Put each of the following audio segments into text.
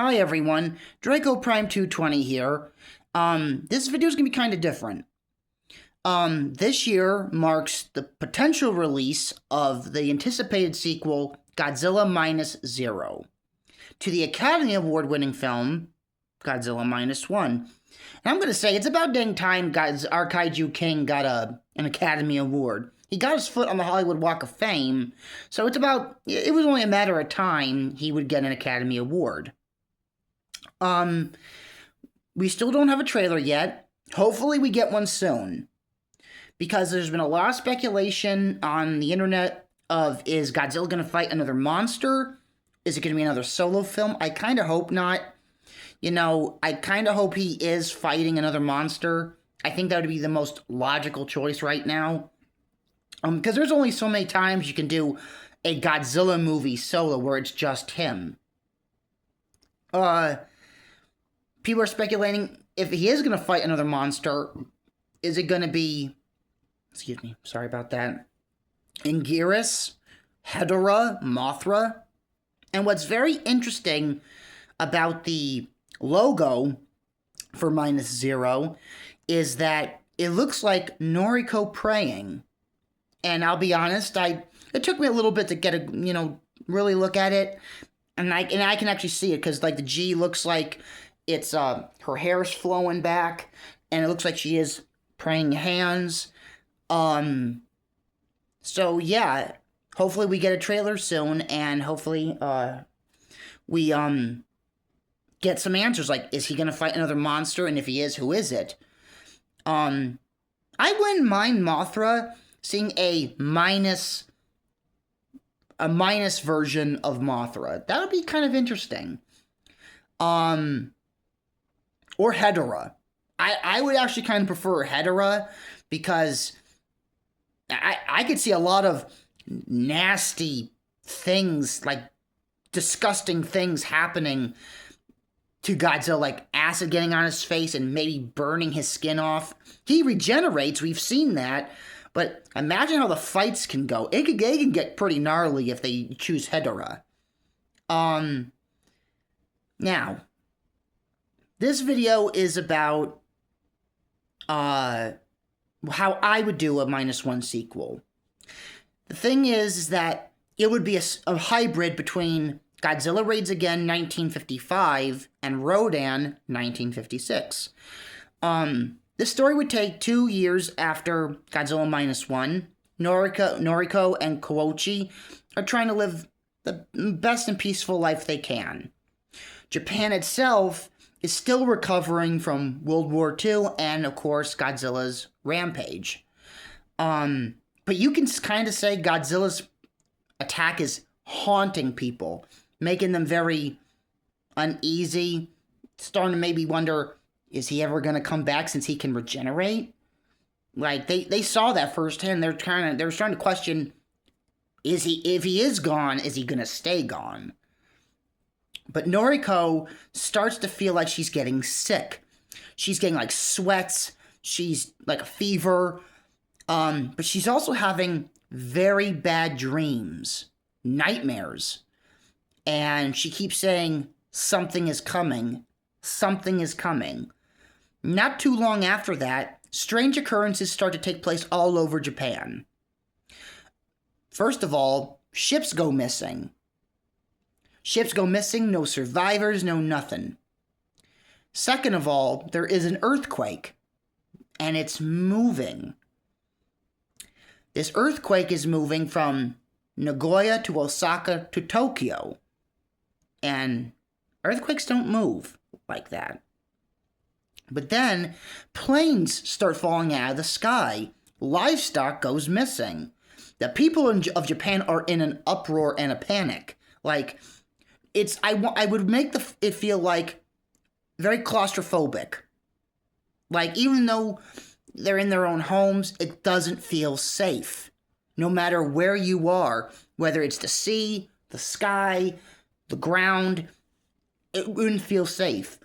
Hi everyone, Draco Prime 220 here. This video is going to be kind of different. This year marks the potential release of the anticipated sequel, Godzilla Minus Zero, to the Academy Award-winning film, Godzilla Minus One. And I'm going to say, it's about dang time our Kaiju King got an Academy Award. He got his foot on the Hollywood Walk of Fame, so it was only a matter of time he would get an Academy Award. We still don't have a trailer yet. Hopefully we get one soon. Because there's been a lot of speculation on the internet of, is Godzilla going to fight another monster? Is it going to be another solo film? I kind of hope not. I kind of hope he is fighting another monster. I think that would be the most logical choice right now. Because there's only so many times you can do a Godzilla movie solo where it's just him. People are speculating if he is going to fight another monster, is it going to be, excuse me, sorry about that, Anguirus, Hedorah, Mothra? And what's very interesting about the logo for Minus Zero is that it looks like Noriko praying. And I'll be honest, it took me a little bit to get really look at it. And I can actually see it because the G looks like it's her hair's flowing back, and it looks like she is praying hands. So yeah, hopefully we get a trailer soon, and hopefully we get some answers. Like, is he gonna fight another monster? And if he is, who is it? I wouldn't mind Mothra seeing a minus version of Mothra. That would be kind of interesting. Or Hedorah. I would actually kind of prefer Hedorah because I could see a lot of nasty things, like disgusting things happening to Godzilla, like acid getting on his face and maybe burning his skin off. He regenerates, we've seen that, but imagine how the fights can go. They can get pretty gnarly if they choose Hedorah. Now, this video is about how I would do a Minus One sequel. The thing is that it would be a hybrid between Godzilla Raids Again 1955 and Rodan 1956. This story would take 2 years after Godzilla Minus One. Noriko and Koichi are trying to live the best and peaceful life they can. Japan itself is still recovering from World War II and, of course, Godzilla's rampage. But you can kind of say Godzilla's attack is haunting people, making them very uneasy, starting to maybe wonder, is he ever going to come back since he can regenerate? Like, they saw that firsthand. They're trying to question, if he is gone, is he going to stay gone? But Noriko starts to feel like she's getting sick. She's getting like sweats. She's like a fever. But she's also having very bad dreams, nightmares. And she keeps saying, something is coming. Something is coming. Not too long after that, strange occurrences start to take place all over Japan. First of all, ships go missing. Ships go missing, no survivors, no nothing. Second of all, there is an earthquake, and it's moving. This earthquake is moving from Nagoya to Osaka to Tokyo. And earthquakes don't move like that. But then, planes start falling out of the sky. Livestock goes missing. The people of Japan are in an uproar and a panic. Like, I would make it feel like very claustrophobic. Like, even though they're in their own homes, it doesn't feel safe. No matter where you are, whether it's the sea, the sky, the ground, it wouldn't feel safe.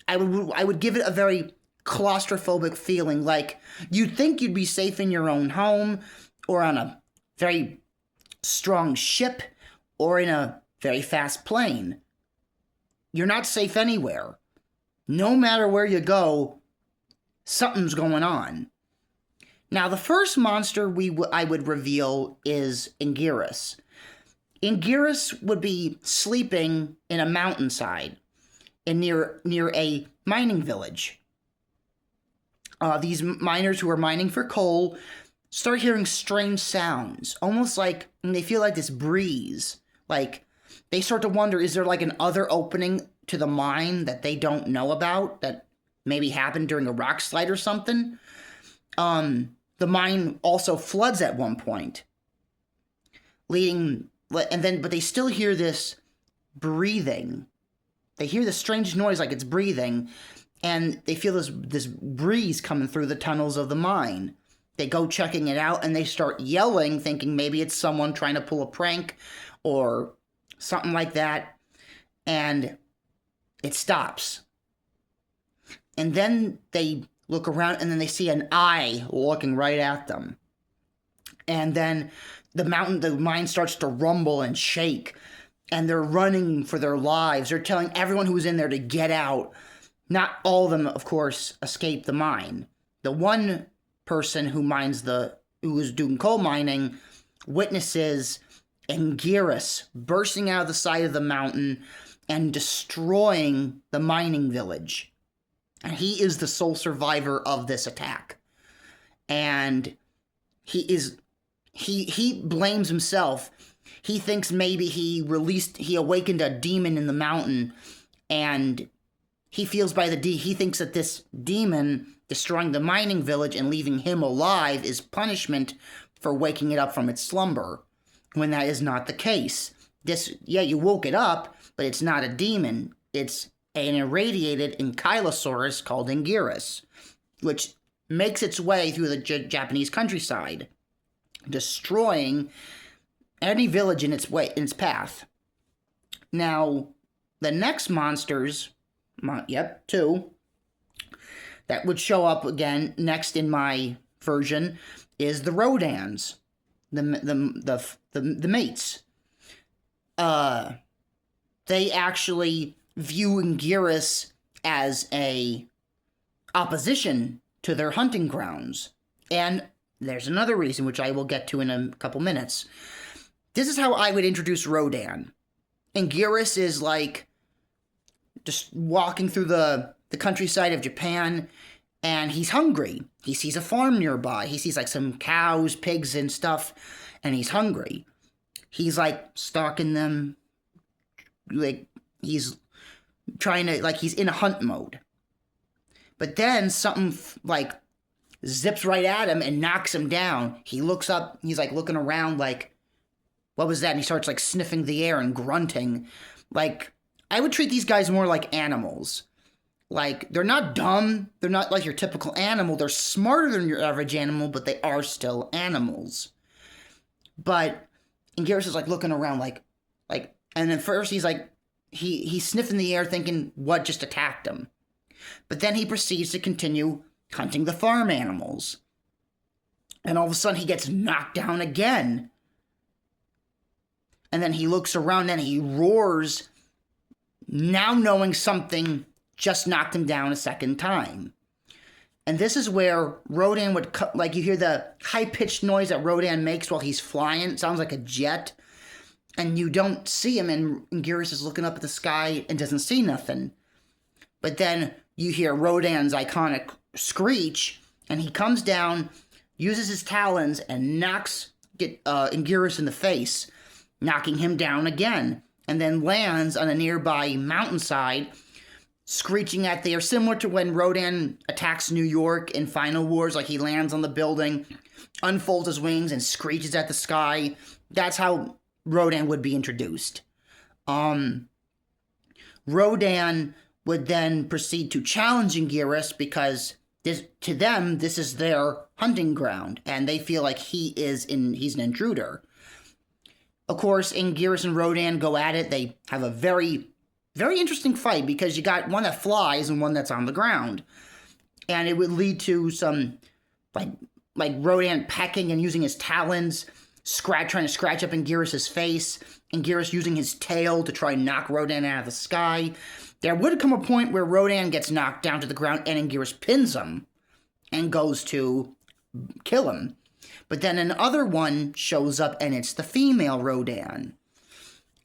I would give it a very claustrophobic feeling, like you'd think you'd be safe in your own home or on a very strong ship or in a very fast plane. you're not safe anywhere. No matter where you go, something's going on. Now, the first monster I would reveal is Anguirus. Anguirus would be sleeping in a mountainside near a mining village. These miners who are mining for coal start hearing strange sounds, almost like they feel like this breeze. Like they start to wonder, is there like an other opening to the mine that they don't know about that maybe happened during a rock slide or something? The mine also floods at one point, but they still hear this breathing. They hear this strange noise like it's breathing, and they feel this breeze coming through the tunnels of the mine. They go checking it out, and they start yelling, thinking maybe it's someone trying to pull a prank or something like that, and it stops. And then they look around, and then they see an eye looking right at them. And then the mine starts to rumble and shake, and they're running for their lives. They're telling everyone who's in there to get out. Not all of them, of course, escape the mine. The one person who is doing coal mining witnesses Anguirus bursting out of the side of the mountain and destroying the mining village. And he is the sole survivor of this attack. And he blames himself. He thinks maybe he awakened a demon in the mountain, and he thinks that this demon destroying the mining village and leaving him alive is for waking it up from its slumber, when that is not the case. You woke it up, but it's not a demon. It's an irradiated ankylosaurus called Anguirus, which makes its way through the Japanese countryside, destroying any village in its path. Now, the next monsters, two, that would show up again next in my version is the Rodans, the mates. They actually view Anguirus as a opposition to their hunting grounds. And there's another reason, which I will get to in a couple minutes. This is how I would introduce Rodan. Anguirus is like just walking through the countryside of Japan, and he's hungry. He sees a farm nearby. He sees like some cows, pigs, and stuff, and he's hungry. He's like stalking them. Like he's trying to, like he's in a hunt mode. But then something like zips right at him and knocks him down. He looks up. He's like looking around like, what was that? And he starts like sniffing the air and grunting. Like, I would treat these guys more like animals. Like, they're not dumb. They're not like your typical animal. They're smarter than your average animal, but they are still animals. But Anguirus is like looking around like, and at first he's like, he's sniffing the air thinking what just attacked him. But then he proceeds to continue hunting the farm animals. And all of a sudden he gets knocked down again. And then he looks around and he roars, now knowing something just knocked him down a second time. And this is where Rodan would, like you hear the high-pitched noise that Rodan makes while he's flying. It sounds like a jet. And you don't see him, and Anguirus is looking up at the sky and doesn't see nothing. But then you hear Rodan's iconic screech, and he comes down, uses his talons, and knocks Anguirus in the face, knocking him down again, and then lands on a nearby mountainside, screeching at the air, similar to when Rodan attacks New York in Final Wars, like he lands on the building, unfolds his wings, and screeches at the sky. That's how Rodan would be introduced. Rodan would then proceed to challenge Anguirus because to them, this is their hunting ground, and they feel like he's an intruder. Of course, Anguirus and Rodan go at it. They have a very, very interesting fight because you got one that flies and one that's on the ground. And it would lead to some, like Rodan pecking and using his talons trying to scratch up Anguirus' face. Anguirus using his tail to try and knock Rodan out of the sky. There would come a point where Rodan gets knocked down to the ground and Anguirus pins him and goes to kill him. But then another one shows up, and it's the female Rodan.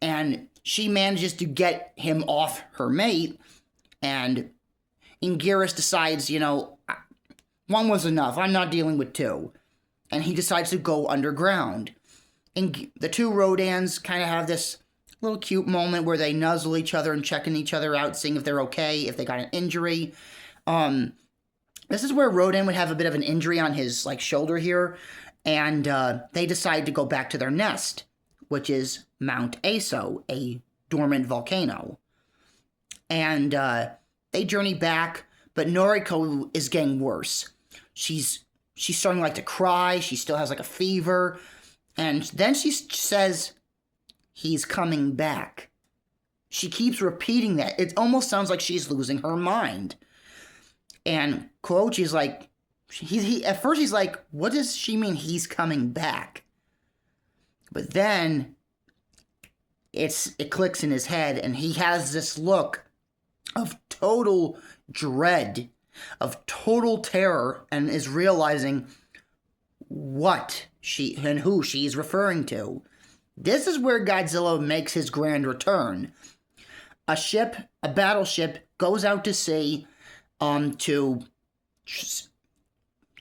And she manages to get him off her mate, and Anguirus decides, one was enough. I'm not dealing with two. And he decides to go underground. And the two Rodans kind of have this little cute moment where they nuzzle each other and checking each other out, seeing if they're okay, if they got an injury. This is where Rodan would have a bit of an injury on his shoulder here, and they decide to go back to their nest, which is Mount Aso, a dormant volcano. And they journey back, but Noriko is getting worse. She's starting to cry. She still has a fever, and then she says, "He's coming back." She keeps repeating that. It almost sounds like she's losing her mind. And Koichi's at first he's like, what does she mean he's coming back? But then it clicks in his head, and he has this look of total dread, of total terror, and is realizing what and who she's referring to. This is where Godzilla makes his grand return. A battleship, goes out to sea to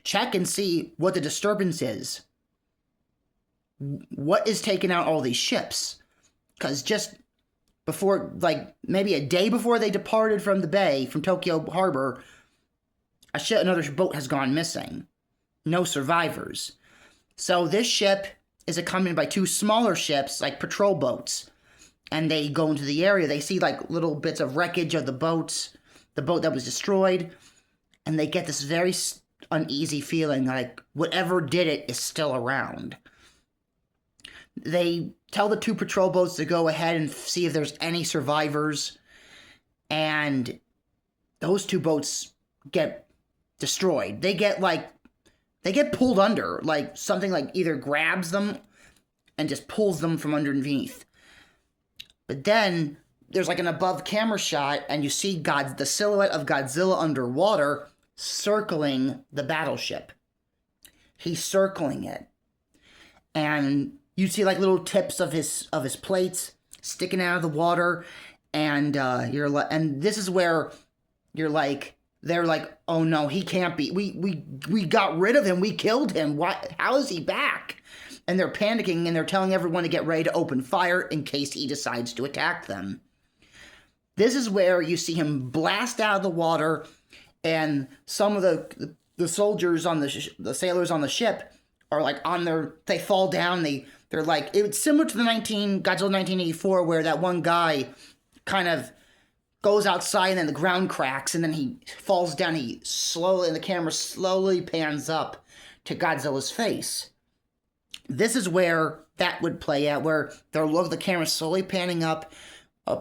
check and see what the disturbance is. What is taking out all these ships? Because just before, maybe a day before they departed from the bay, from Tokyo Harbor, another boat has gone missing. No survivors. So this ship is accompanied by two smaller ships, patrol boats. And they go into the area. They see, little bits of wreckage of the boat that was destroyed. And they get this very uneasy feeling, whatever did it is still around. They tell the two patrol boats to go ahead and see if there's any survivors. And those two boats get destroyed. They get pulled under. Something either grabs them and just pulls them from underneath. But then there's an above camera shot, and you see the silhouette of Godzilla underwater circling the battleship. He's circling it. And you see little tips of his plates sticking out of the water, and and this is where they're oh no, he can't be. We got rid of him. We killed him. How is he back? And they're panicking, and they're telling everyone to get ready to open fire in case he decides to attack them. This is where you see him blast out of the water, and some of the soldiers the sailors on the ship are they fall down. They're it's similar to the Godzilla 1984, where that one guy kind of goes outside and then the ground cracks and then he falls down. And the camera slowly pans up to Godzilla's face. This is where that would play out, where the camera slowly panning up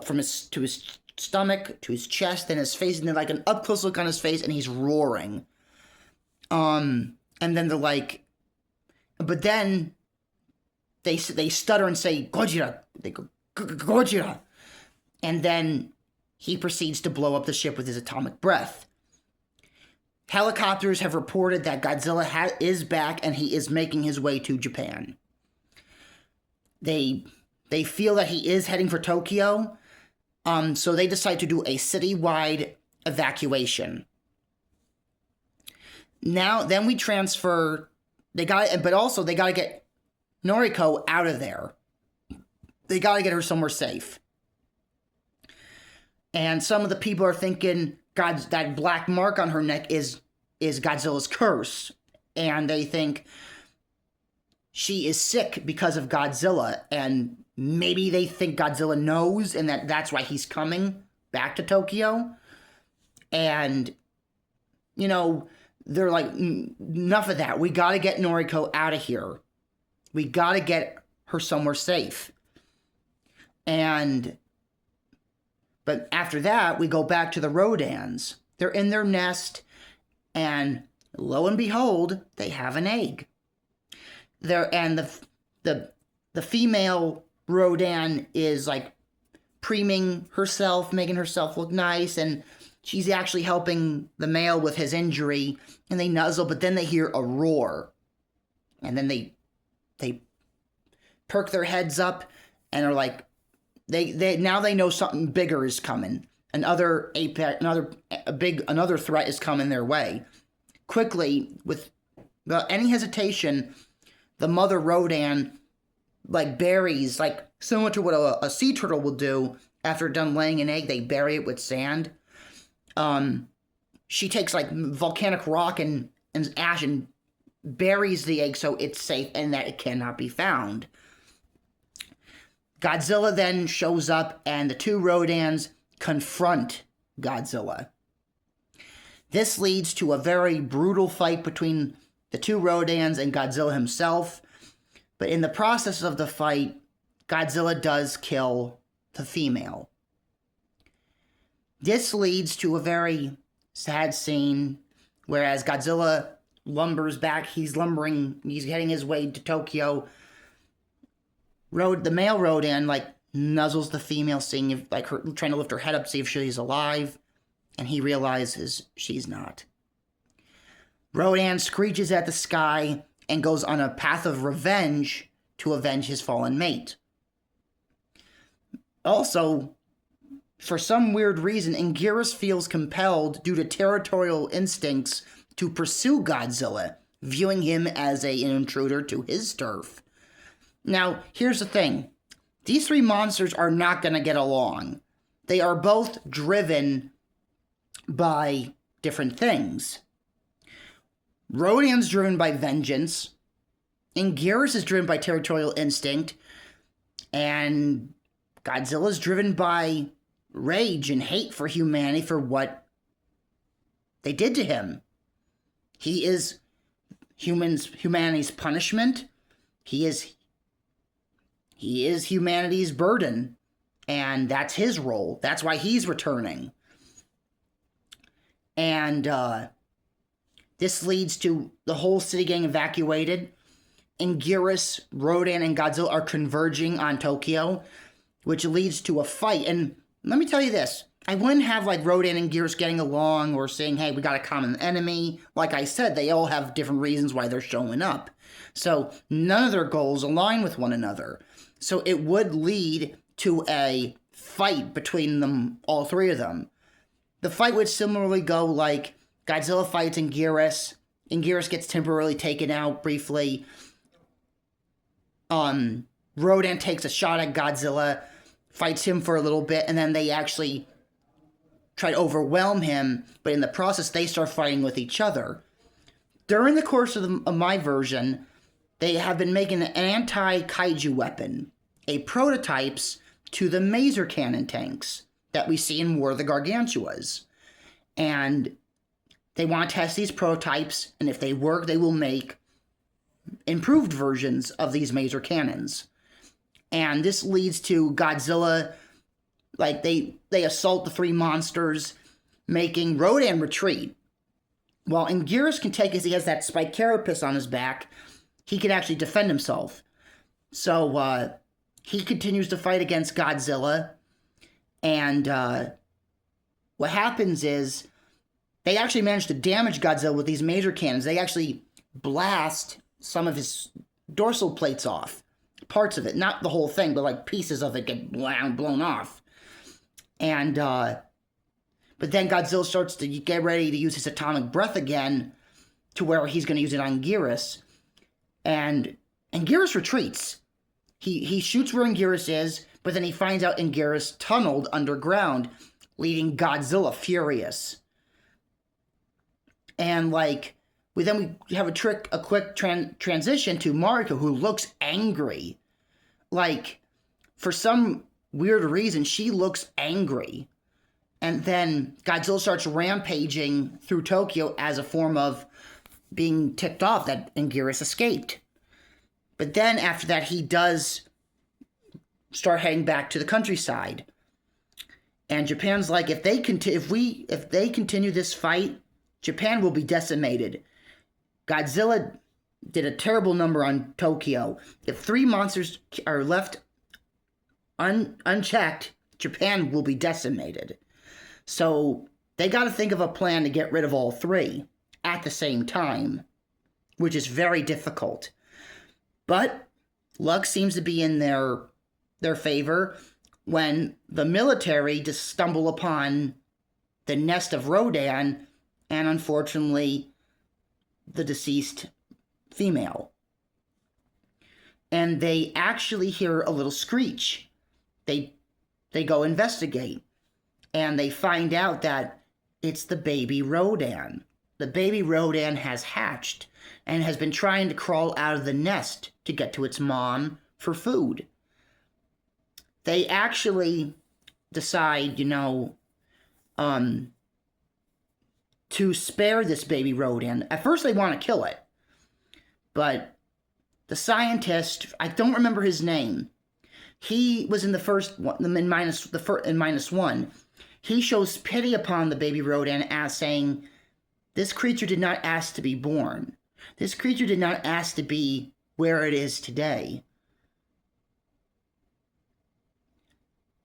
from to his stomach, to his chest, and his face, and then an up close look on his face, and he's roaring. And then they're but then they stutter and say Godzilla. They go Godzilla, and then he proceeds to blow up the ship with his atomic breath. Helicopters have reported that Godzilla is back, and he is making his way to Japan. They feel that he is heading for Tokyo, so they decide to do a citywide evacuation. Then we transfer. But also they gotta get Noriko out of there. They gotta get her somewhere safe. And some of the people are thinking that black mark on her neck is Godzilla's curse. And they think she is sick because of Godzilla. And maybe they think Godzilla knows, and that's why he's coming back to Tokyo. And, they're enough of that. We gotta get Noriko out of here. We gotta get her somewhere safe. But after that, we go back to the Rodans. They're in their nest, and lo and behold, they have an egg. The the female Rodan is like preening herself, making herself look nice, and she's actually helping the male with his injury, and they nuzzle, but then they hear a roar. And then they perk their heads up and are like, now they know something bigger is coming. Another threat is coming their way. Quickly, without any hesitation, the mother Rodan like buries, like similar to what a sea turtle will do after done laying an egg, they bury it with sand. She takes like volcanic rock and ash and buries the egg so it's safe and that it cannot be found. Godzilla then shows up and the two Rodans confront Godzilla. This leads to a very brutal fight between the two Rodans and Godzilla himself. But in the process of the fight, Godzilla does kill the female. This leads to a very sad scene, whereas Godzilla lumbers back, he's heading his way to Tokyo. The male Rodan, like, nuzzles the female, seeing if, like, her, trying to lift her head up, see if she's alive, and he realizes she's not. Rodan screeches at the sky and goes on a path of revenge to avenge his fallen mate. Also, for some weird reason, Anguirus feels compelled, due to territorial instincts, to pursue Godzilla, viewing him as an intruder to his turf. Now, here's the thing. These three monsters are not going to get along. They are both driven by different things. Rodan's driven by vengeance. Anguirus is driven by territorial instinct. And Godzilla's driven by rage and hate for humanity for what they did to him. He is humanity's punishment. He is humanity's burden, and that's his role. That's why he's returning. And this leads to the whole city getting evacuated. Anguirus, Rodan, and Godzilla are converging on Tokyo, which leads to a fight. And let me tell you this. I wouldn't have like Rodan and Anguirus getting along or saying, hey, we got a common enemy. Like I said, they all have different reasons why they're showing up. So none of their goals align with one another. So it would lead to a fight between them, all three of them. The fight would similarly go like Godzilla fights Anguirus. Anguirus gets temporarily taken out briefly. Rodan takes a shot at Godzilla, fights him for a little bit, and then they actually try to overwhelm him, but in the process, they start fighting with each other. During the course of my version, they have been making an anti-kaiju weapon, a prototypes to the maser cannon tanks that we see in War of the Gargantuas. And they want to test these prototypes, and if they work, they will make improved versions of these maser cannons. And this leads to Godzilla, like they assault the three monsters, making Rodan retreat. While Anguirus can take, as he has that spiked carapace on his back, he can actually defend himself. So he continues to fight against Godzilla, and what happens is they actually manage to damage Godzilla with these maser cannons. They actually blast some of his dorsal plates off. Parts of it, not the whole thing, but like pieces of it get blown off. And, but then Godzilla starts to get ready to use his atomic breath again, to where he's going to use it on Anguirus. And Anguirus retreats. He shoots where Anguirus is, but then he finds out Anguirus tunneled underground, leaving Godzilla furious. And like, we have a quick transition to Mariko, who looks angry. Like, for some weird reason, she looks angry. And then Godzilla starts rampaging through Tokyo as a form of being ticked off that Anguirus escaped. But then after that, he does start heading back to the countryside. And Japan's like, if they continue this fight, Japan will be decimated. Godzilla did a terrible number on Tokyo. If 3 monsters are left unchecked, Japan will be decimated. So they got to think of a plan to get rid of all 3 at the same time, which is very difficult. But luck seems to be in their favor when the military just stumble upon the nest of Rodan and, unfortunately, the deceased female. And they actually hear a little screech. They go investigate, and they find out that it's the baby Rodan. The baby Rodan has hatched and has been trying to crawl out of the nest to get to its mom for food. They actually decide, to spare this baby Rodan. At first they want to kill it, but the scientist, I don't remember his name, he was in the first one, in -1. He shows pity upon the baby Rodan as saying, this creature did not ask to be born. This creature did not ask to be where it is today.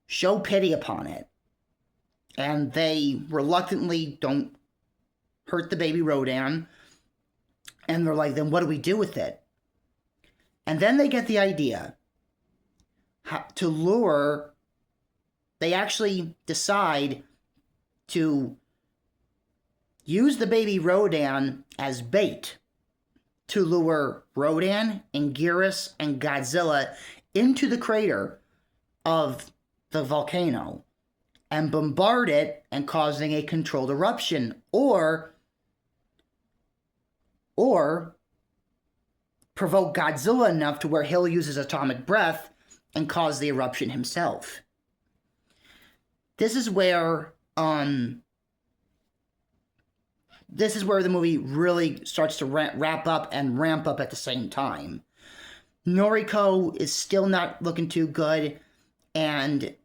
Show pity upon it. And they reluctantly don't hurt the baby Rodan. And they're like, then what do we do with it? And then they get the idea to lure. They actually decide to use the baby Rodan as bait to lure Rodan, Anguirus, and Godzilla into the crater of the volcano and bombard it and causing a controlled eruption, or provoke Godzilla enough to where he'll use his atomic breath and cause the eruption himself. This is where the movie really starts to wrap up and ramp up at the same time. Noriko is still not looking too good, and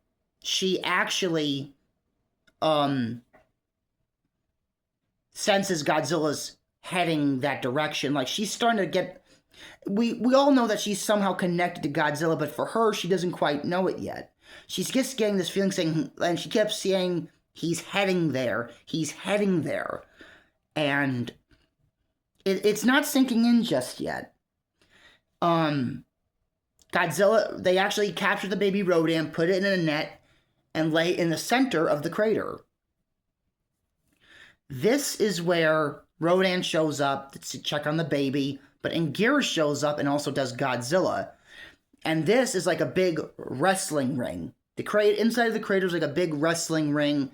she actually senses Godzilla's heading that direction. Like, she's starting to get... We all know that she's somehow connected to Godzilla, but for her, she doesn't quite know it yet. She's just getting this feeling saying, and she kept saying, he's heading there, he's heading there. And it's not sinking in just yet. Godzilla, they actually captured the baby Rodan, put it in a net, and lay in the center of the crater. This is where Rodan shows up to check on the baby, but Anguirus shows up and also does Godzilla. And this is like a big wrestling ring. Inside of the crater is like a big wrestling ring,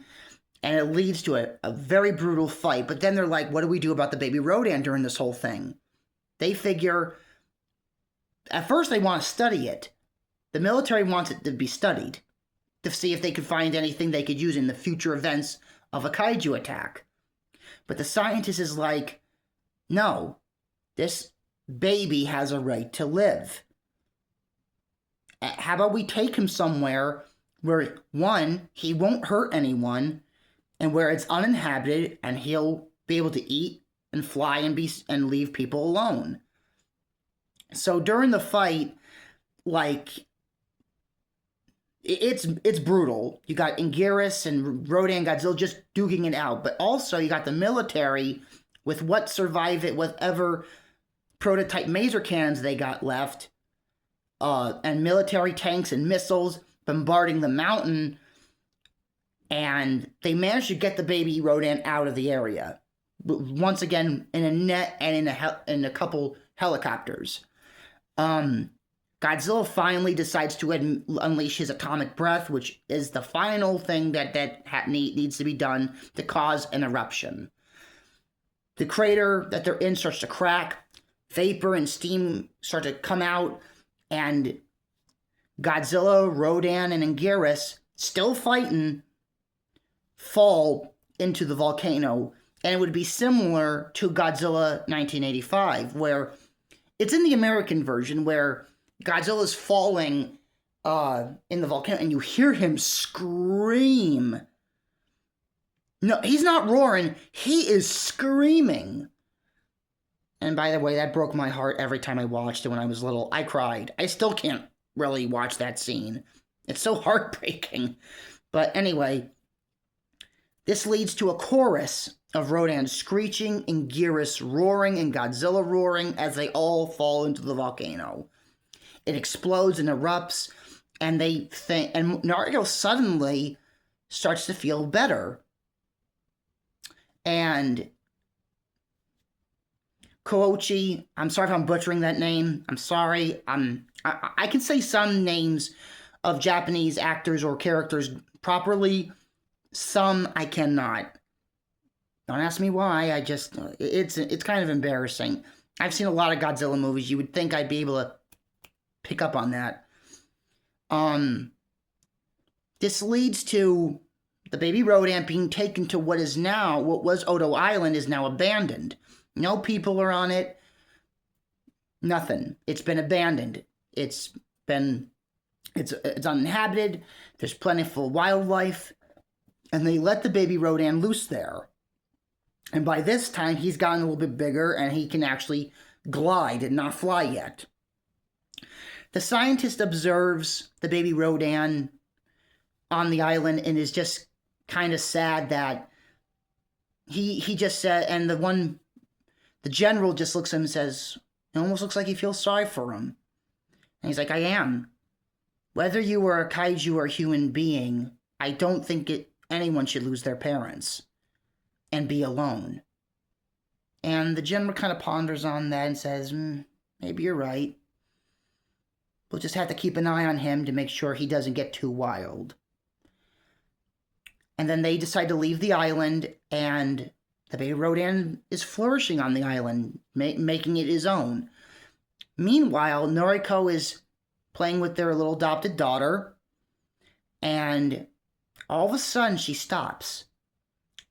and it leads to a very brutal fight. But then they're like, what do we do about the baby Rodan during this whole thing? They figure, at first they want to study it. The military wants it to be studied to see if they could find anything they could use in the future events of a kaiju attack. But the scientist is like, no, this baby has a right to live. How about we take him somewhere where, one, he won't hurt anyone, and where it's uninhabited, and he'll be able to eat and fly and leave people alone. So during the fight, like, it's brutal. You got Anguirus and Rodan, Godzilla just duking it out, but also you got the military with whatever prototype maser cannons they got left, and military tanks and missiles bombarding the mountain, and they managed to get the baby Rodan out of the area. Once again, in a net and in a couple helicopters. Godzilla finally decides to unleash his atomic breath, which is the final thing that needs to be done to cause an eruption. The crater that they're in starts to crack, vapor and steam start to come out, and Godzilla, Rodan, and Anguirus, still fighting, fall into the volcano. And it would be similar to Godzilla 1985, where it's in the American version where Godzilla's falling in the volcano, and you hear him scream. No, he's not roaring. He is screaming. And by the way, that broke my heart every time I watched it when I was little. I cried. I still can't really watch that scene. It's so heartbreaking. But anyway, this leads to a chorus of Rodan screeching and Gearus roaring and Godzilla roaring as they all fall into the volcano. It explodes and erupts, and Naruto suddenly starts to feel better. And Koichi, I'm sorry if I'm butchering that name. I'm sorry. I can say some names of Japanese actors or characters properly. Some I cannot. Don't ask me why. It's kind of embarrassing. I've seen a lot of Godzilla movies. You would think I'd be able to pick up on that. This leads to the baby Rodan being taken to what was Odo Island is now abandoned. No people are on it. Nothing. It's been abandoned. It's uninhabited. There's plentiful wildlife. And they let the baby Rodan loose there. And by this time, he's gotten a little bit bigger and he can actually glide and not fly yet. The scientist observes the baby Rodan on the island and is just kind of sad that he just said, and the general just looks at him and says, it almost looks like he feels sorry for him. And he's like, I am. Whether you are a kaiju or a human being, I don't think anyone should lose their parents and be alone. And the general kind of ponders on that and says, maybe you're right. We'll just have to keep an eye on him to make sure he doesn't get too wild. And then they decide to leave the island, and the baby Rodan is flourishing on the island, making it his own. Meanwhile, Noriko is playing with their little adopted daughter, and all of a sudden she stops,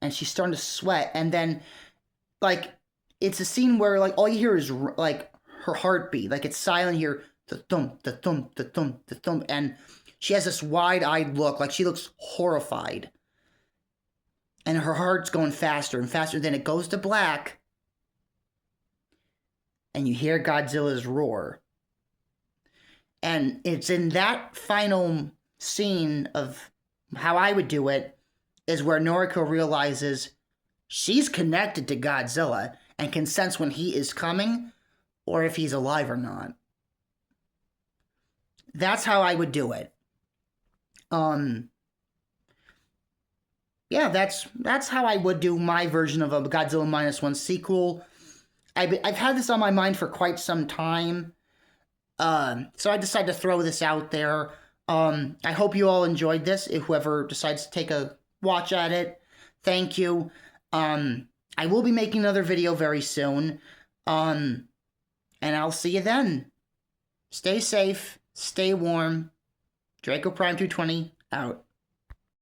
and she's starting to sweat, and then, it's a scene where, all you hear is, her heartbeat, it's silent here, the thump, the thump, the thump, the thump, and she has this wide-eyed look, she looks horrified. And her heart's going faster and faster. Then it goes to black. And you hear Godzilla's roar. And it's in that final scene of how I would do it is where Noriko realizes she's connected to Godzilla and can sense when he is coming or if he's alive or not. That's how I would do it. Yeah, that's how I would do my version of a Godzilla -1 sequel. I've had this on my mind for quite some time, so I decided to throw this out there. I hope you all enjoyed this. If whoever decides to take a watch at it, thank you. I will be making another video very soon, and I'll see you then. Stay safe, stay warm. Draco Prime 220 out.